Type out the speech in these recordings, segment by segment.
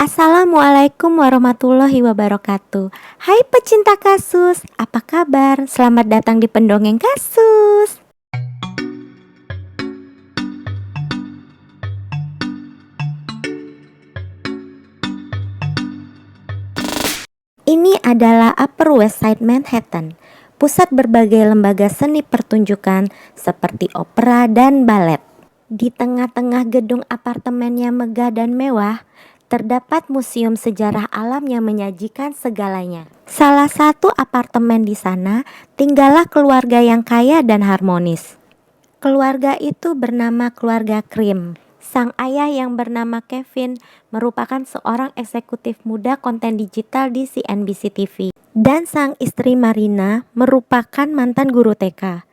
Assalamualaikum warahmatullahi wabarakatuh. Hai pecinta kasus, apa kabar? Selamat datang di Pendongeng Kasus. Ini adalah Upper West Side Manhattan, pusat berbagai lembaga seni pertunjukan seperti opera dan balet. Di tengah-tengah gedung apartemen yang megah dan mewah, terdapat museum sejarah alam yang menyajikan segalanya. Salah satu apartemen di sana tinggallah keluarga yang kaya dan harmonis. Keluarga itu bernama keluarga Krim. Sang ayah yang bernama Kevin merupakan seorang eksekutif muda konten digital di CNBC TV. Dan sang istri Marina merupakan mantan guru TK.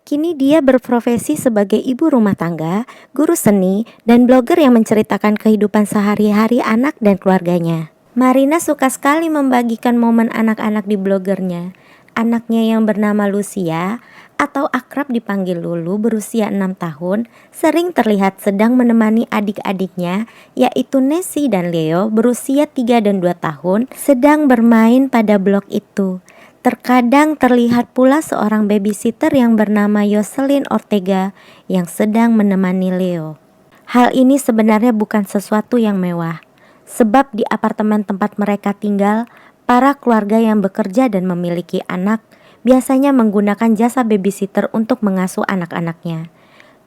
Kini dia berprofesi sebagai ibu rumah tangga, guru seni, dan blogger yang menceritakan kehidupan sehari-hari anak dan keluarganya. Marina suka sekali membagikan momen anak-anak di blogernya. Anaknya yang bernama Lucia atau akrab dipanggil Lulu berusia 6 tahun sering terlihat sedang menemani adik-adiknya yaitu Nessie dan Leo berusia 3 dan 2 tahun sedang bermain pada blog itu. Terkadang terlihat pula seorang babysitter yang bernama Yoselin Ortega yang sedang menemani Leo. Hal ini sebenarnya bukan sesuatu yang mewah, sebab di apartemen tempat mereka tinggal, para keluarga yang bekerja dan memiliki anak biasanya menggunakan jasa babysitter untuk mengasuh anak-anaknya.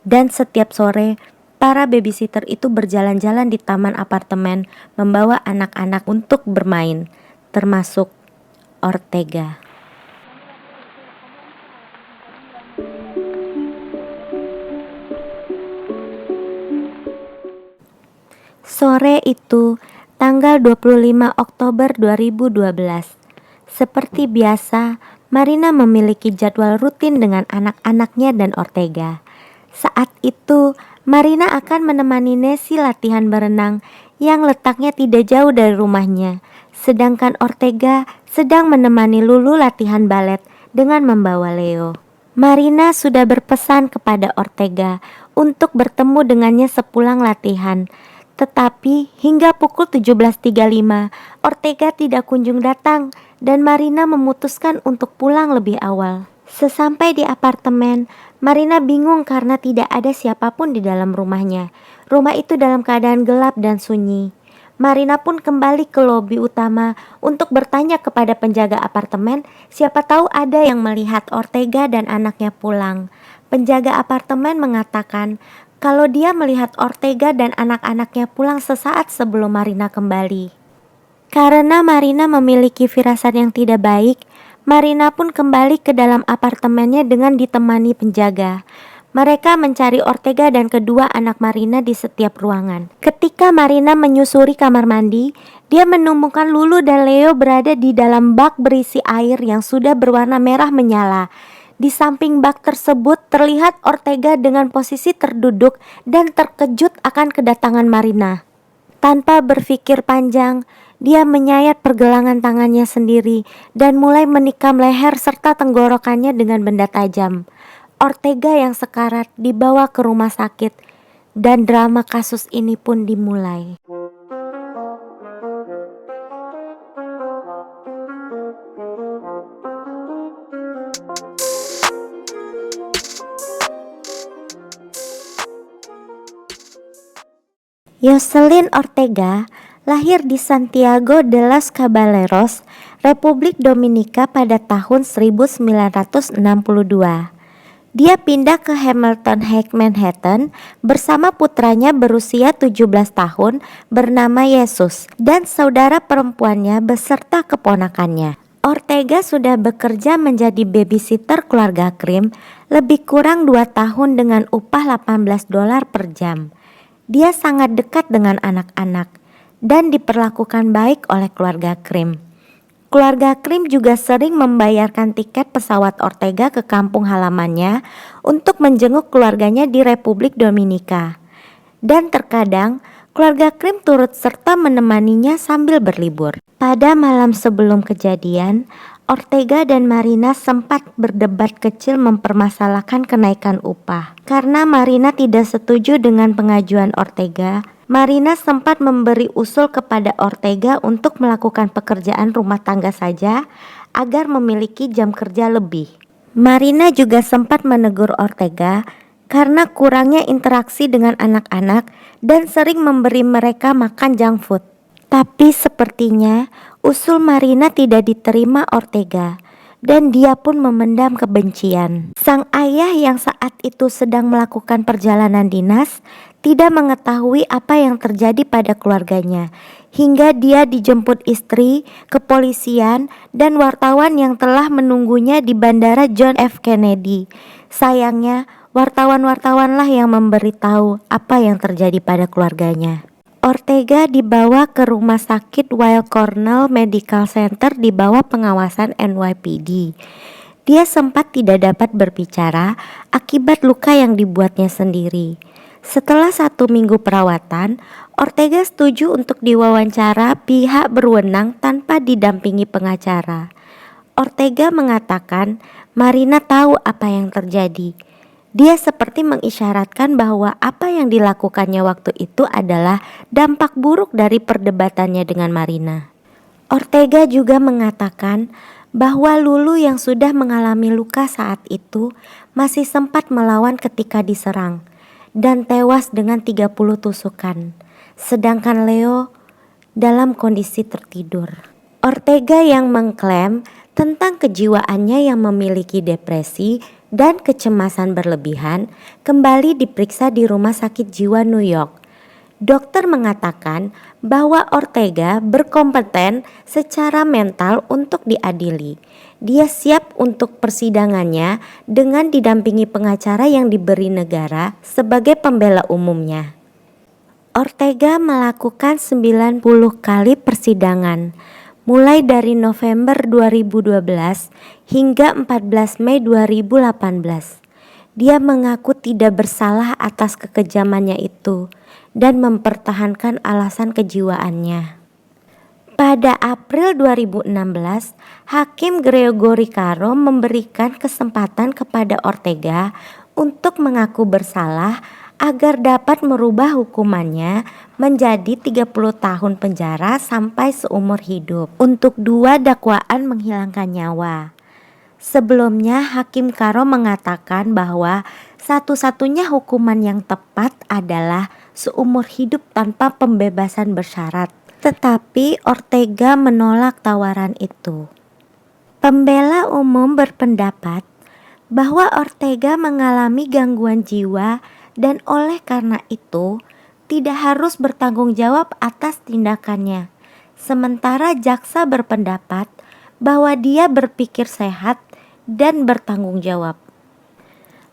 Dan setiap sore, para babysitter itu berjalan-jalan di taman apartemen membawa anak-anak untuk bermain, termasuk Ortega. Sore itu, tanggal 25 Oktober 2012. Seperti biasa, Marina memiliki jadwal rutin dengan anak-anaknya dan Ortega. Saat itu, Marina akan menemani Nessie latihan berenang yang letaknya tidak jauh dari rumahnya. Sedangkan Ortega sedang menemani Lulu latihan balet dengan membawa Leo. Marina sudah berpesan kepada Ortega untuk bertemu dengannya sepulang latihan. Tetapi hingga pukul 17.35, Ortega tidak kunjung datang dan Marina memutuskan untuk pulang lebih awal. Sesampai di apartemen, Marina bingung karena tidak ada siapapun di dalam rumahnya. Rumah itu dalam keadaan gelap dan sunyi. Marina pun kembali ke lobi utama untuk bertanya kepada penjaga apartemen, siapa tahu ada yang melihat Ortega dan anaknya pulang. Penjaga apartemen mengatakan kalau dia melihat Ortega dan anak-anaknya pulang sesaat sebelum Marina kembali. Karena Marina memiliki firasat yang tidak baik, Marina pun kembali ke dalam apartemennya dengan ditemani penjaga. Mereka mencari Ortega dan kedua anak Marina di setiap ruangan. Ketika Marina menyusuri kamar mandi, dia menemukan Lulu dan Leo berada di dalam bak berisi air yang sudah berwarna merah menyala. Di samping bak tersebut terlihat Ortega dengan posisi terduduk dan terkejut akan kedatangan Marina. Tanpa berpikir panjang, dia menyayat pergelangan tangannya sendiri dan mulai menikam leher serta tenggorokannya dengan benda tajam. Ortega yang sekarat dibawa ke rumah sakit dan drama kasus ini pun dimulai. Yoselin Ortega lahir di Santiago de los Caballeros, Republik Dominika pada tahun 1962. Dia pindah ke Hamilton Heights, Manhattan bersama putranya berusia 17 tahun bernama Yesus dan saudara perempuannya beserta keponakannya. Ortega sudah bekerja menjadi babysitter keluarga Krim lebih kurang 2 tahun dengan upah $18 per jam. Dia sangat dekat dengan anak-anak dan diperlakukan baik oleh keluarga Krim. Keluarga Krim juga sering membayarkan tiket pesawat Ortega ke kampung halamannya untuk menjenguk keluarganya di Republik Dominika. Dan terkadang keluarga Krim turut serta menemaninya sambil berlibur. Pada malam sebelum kejadian, Ortega dan Marina sempat berdebat kecil mempermasalahkan kenaikan upah. Karena Marina tidak setuju dengan pengajuan Ortega, Marina sempat memberi usul kepada Ortega untuk melakukan pekerjaan rumah tangga saja agar memiliki jam kerja lebih. Marina juga sempat menegur Ortega karena kurangnya interaksi dengan anak-anak dan sering memberi mereka makan junk food. Tapi sepertinya usul Marina tidak diterima Ortega dan dia pun memendam kebencian. Sang ayah yang saat itu sedang melakukan perjalanan dinas tidak mengetahui apa yang terjadi pada keluarganya hingga dia dijemput istri, kepolisian, dan wartawan yang telah menunggunya di Bandara John F. Kennedy. Sayangnya, wartawan-wartawanlah yang memberitahu apa yang terjadi pada keluarganya. Ortega dibawa ke rumah sakit Weill Cornell Medical Center di bawah pengawasan NYPD. Dia sempat tidak dapat berbicara akibat luka yang dibuatnya sendiri. Setelah 1 minggu perawatan, Ortega setuju untuk diwawancara pihak berwenang tanpa didampingi pengacara. Ortega mengatakan Marina tahu apa yang terjadi. Dia seperti mengisyaratkan bahwa apa yang dilakukannya waktu itu adalah dampak buruk dari perdebatannya dengan Marina. Ortega juga mengatakan bahwa Lulu yang sudah mengalami luka saat itu masih sempat melawan ketika diserang dan tewas dengan 30 tusukan, sedangkan Leo dalam kondisi tertidur. Ortega yang mengklaim tentang kejiwaannya yang memiliki depresi dan kecemasan berlebihan kembali diperiksa di Rumah Sakit Jiwa New York. Dokter mengatakan bahwa Ortega berkompeten secara mental untuk diadili. Dia siap untuk persidangannya dengan didampingi pengacara yang diberi negara sebagai pembela umumnya. Ortega melakukan 90 kali persidangan, mulai dari November 2012 hingga 14 Mei 2018. Dia mengaku tidak bersalah atas kekejamannya itu dan mempertahankan alasan kejiwaannya. Pada April 2016, Hakim Gregory Caro memberikan kesempatan kepada Ortega untuk mengaku bersalah agar dapat merubah hukumannya menjadi 30 tahun penjara sampai seumur hidup untuk 2 dakwaan menghilangkan nyawa. Sebelumnya, Hakim Caro mengatakan bahwa satu-satunya hukuman yang tepat adalah seumur hidup tanpa pembebasan bersyarat. Tetapi Ortega menolak tawaran itu. Pembela umum berpendapat bahwa Ortega mengalami gangguan jiwa dan oleh karena itu tidak harus bertanggung jawab atas tindakannya. Sementara jaksa berpendapat bahwa dia berpikir sehat dan bertanggung jawab.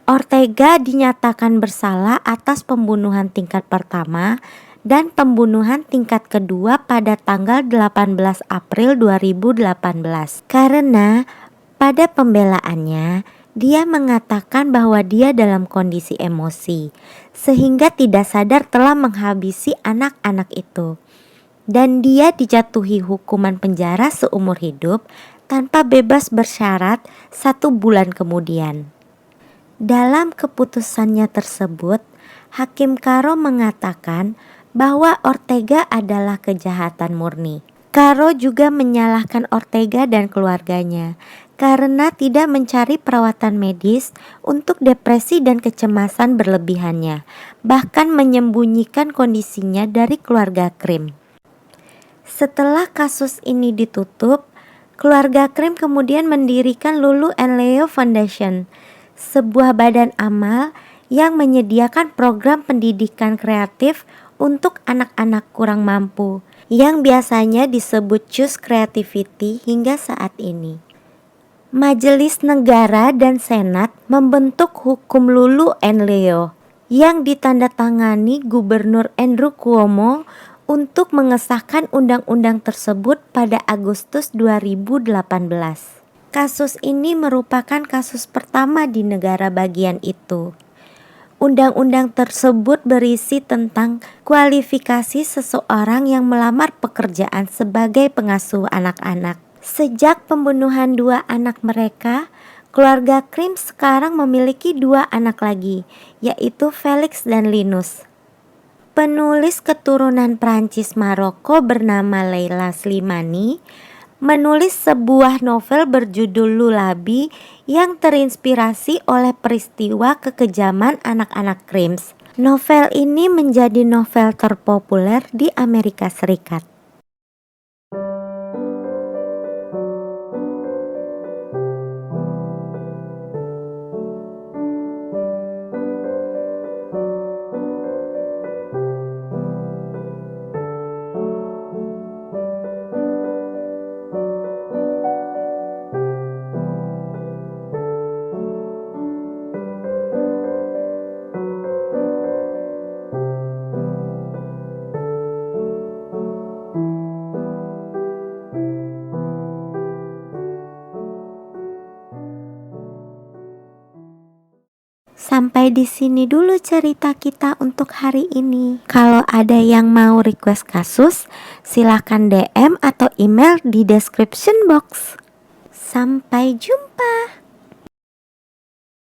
Ortega dinyatakan bersalah atas pembunuhan tingkat pertama dan pembunuhan tingkat kedua pada tanggal 18 April 2018 karena pada pembelaannya dia mengatakan bahwa dia dalam kondisi emosi sehingga tidak sadar telah menghabisi anak-anak itu dan dia dijatuhi hukuman penjara seumur hidup tanpa bebas bersyarat 1 bulan kemudian. Dalam keputusannya tersebut, Hakim Caro mengatakan bahwa Ortega adalah kejahatan murni. Caro juga menyalahkan Ortega dan keluarganya karena tidak mencari perawatan medis untuk depresi dan kecemasan berlebihannya, bahkan menyembunyikan kondisinya dari keluarga Krim. Setelah kasus ini ditutup, keluarga Krim kemudian mendirikan Lulu and Leo Foundation, sebuah badan amal yang menyediakan program pendidikan kreatif untuk anak-anak kurang mampu, yang biasanya disebut Choose Creativity hingga saat ini. Majelis Negara dan Senat membentuk hukum Lulu and Leo yang ditandatangani Gubernur Andrew Cuomo untuk mengesahkan undang-undang tersebut pada Agustus 2018. Kasus ini merupakan kasus pertama di negara bagian itu. Undang-undang tersebut berisi tentang kualifikasi seseorang yang melamar pekerjaan sebagai pengasuh anak-anak. Sejak pembunuhan 2 anak mereka, keluarga Krim sekarang memiliki 2 anak lagi, yaitu Felix dan Linus. Penulis keturunan Prancis Maroko bernama Leila Slimani menulis sebuah novel berjudul Lullaby yang terinspirasi oleh peristiwa kekejaman anak-anak Grimm. Novel ini menjadi novel terpopuler di Amerika Serikat. Sampai di sini dulu cerita kita untuk hari ini. Kalau ada yang mau request kasus, silahkan DM atau email di description box. Sampai jumpa.